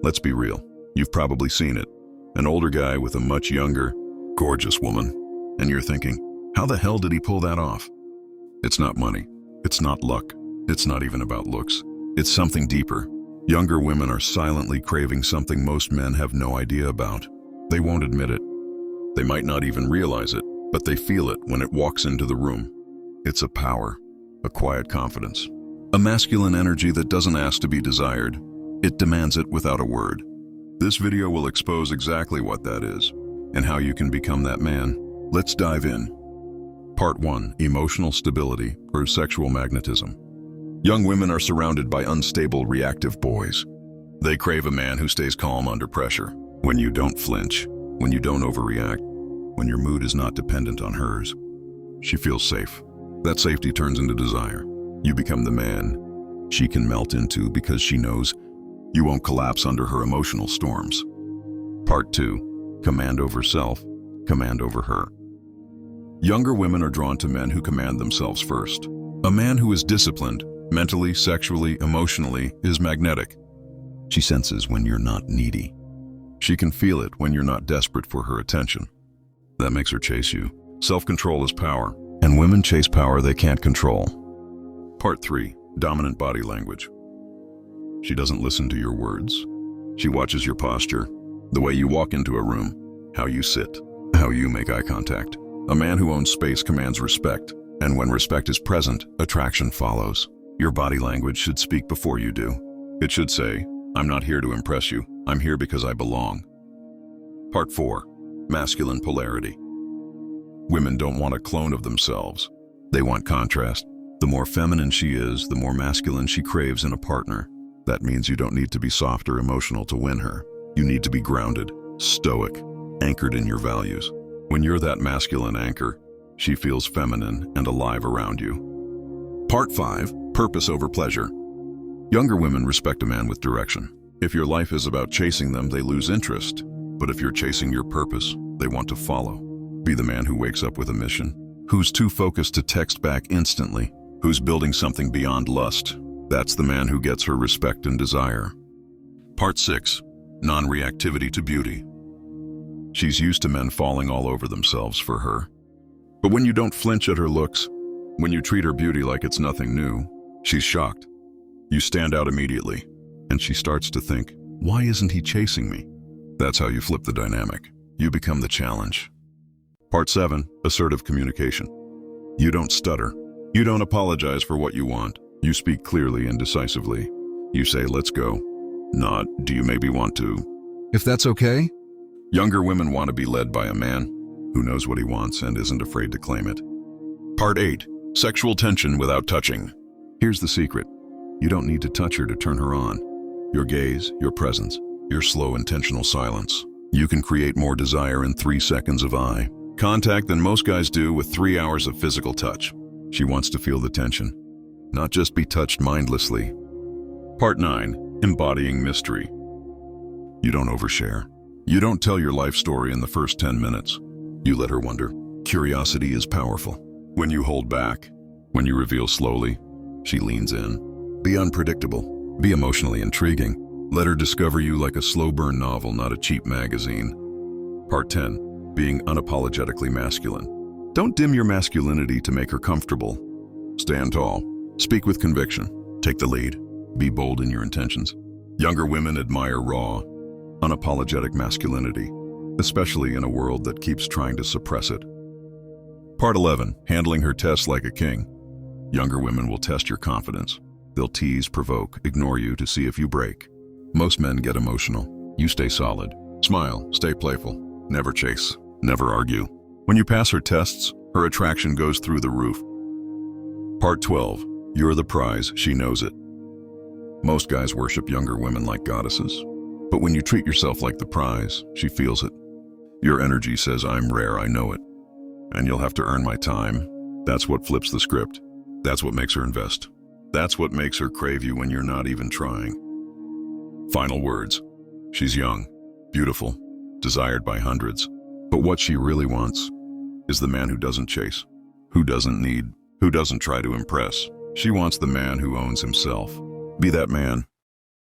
Let's be real. You've probably seen it. An older guy with a much younger, gorgeous woman. And you're thinking, how the hell did he pull that off? It's not money. It's not luck. It's not even about looks. It's something deeper. Younger women are silently craving something most men have no idea about. They won't admit it. They might not even realize it, but they feel it when it walks into the room. It's a power, a quiet confidence, a masculine energy that doesn't ask to be desired. It demands it without a word. This video will expose exactly what that is and how you can become that man. Let's dive in. Part 1. Emotional stability or sexual magnetism. Young women are surrounded by unstable, reactive boys. They crave a man who stays calm under pressure, when you don't flinch, when you don't overreact, when your mood is not dependent on hers. She feels safe. That safety turns into desire. You become the man she can melt into because she knows you won't collapse under her emotional storms. Part 2. Command over self, command over her. Younger women are drawn to men who command themselves first. A man who is disciplined, mentally, sexually, emotionally, is magnetic. She senses when you're not needy. She can feel it when you're not desperate for her attention. That makes her chase you. Self-control is power, and women chase power they can't control. Part 3. Dominant body language. She doesn't listen to your words. She watches your posture, the way you walk into a room, how you sit, how you make eye contact. A man who owns space commands respect, and when respect is present, attraction follows. Your body language should speak before you do. It should say, I'm not here to impress you, I'm here because I belong. Part 4. Masculine polarity. Women don't want a clone of themselves. They want contrast. The more feminine she is, the more masculine she craves in a partner. That means you don't need to be soft or emotional to win her. You need to be grounded, stoic, anchored in your values. When you're that masculine anchor, she feels feminine and alive around you. Part 5. Purpose over pleasure. Younger women respect a man with direction. If your life is about chasing them, they lose interest. But if you're chasing your purpose, they want to follow. Be the man who wakes up with a mission, who's too focused to text back instantly, who's building something beyond lust. That's the man who gets her respect and desire. Part 6. Non-reactivity to beauty. She's used to men falling all over themselves for her. But when you don't flinch at her looks, when you treat her beauty like it's nothing new, she's shocked. You stand out immediately, and she starts to think, why isn't he chasing me? That's how you flip the dynamic. You become the challenge. Part 7. Assertive communication. You don't stutter. You don't apologize for what you want. You speak clearly and decisively. You say, let's go. Not, do you maybe want to? If that's okay? Younger women want to be led by a man who knows what he wants and isn't afraid to claim it. Part 8. Sexual tension without touching. Here's the secret. You don't need to touch her to turn her on. Your gaze, your presence, your slow, intentional silence. You can create more desire in 3 seconds of eye contact than most guys do with 3 hours of physical touch. She wants to feel the tension, not just be touched mindlessly. Part 9. Embodying mystery. You don't overshare. You don't tell your life story in the first 10 minutes. You let her wonder. Curiosity is powerful. When you hold back, when you reveal slowly, she leans in. Be unpredictable. Be emotionally intriguing. Let her discover you like a slow burn novel, not a cheap magazine. Part 10. Being unapologetically masculine. Don't dim your masculinity to make her comfortable. Stand tall. Speak with conviction. Take the lead. Be bold in your intentions. Younger women admire raw, unapologetic masculinity, especially in a world that keeps trying to suppress it. Part 11. Handling her tests like a king. Younger women will test your confidence. They'll tease, provoke, ignore you to see if you break. Most men get emotional. You stay solid. Smile, stay playful. Never chase, never argue. When you pass her tests, her attraction goes through the roof. Part 12. You're the prize, she knows it. Most guys worship younger women like goddesses. But when you treat yourself like the prize, she feels it. Your energy says, I'm rare, I know it. And you'll have to earn my time. That's what flips the script. That's what makes her invest. That's what makes her crave you when you're not even trying. Final words. She's young, beautiful, desired by hundreds. But what she really wants is the man who doesn't chase, who doesn't need, who doesn't try to impress. She wants the man who owns himself. Be that man.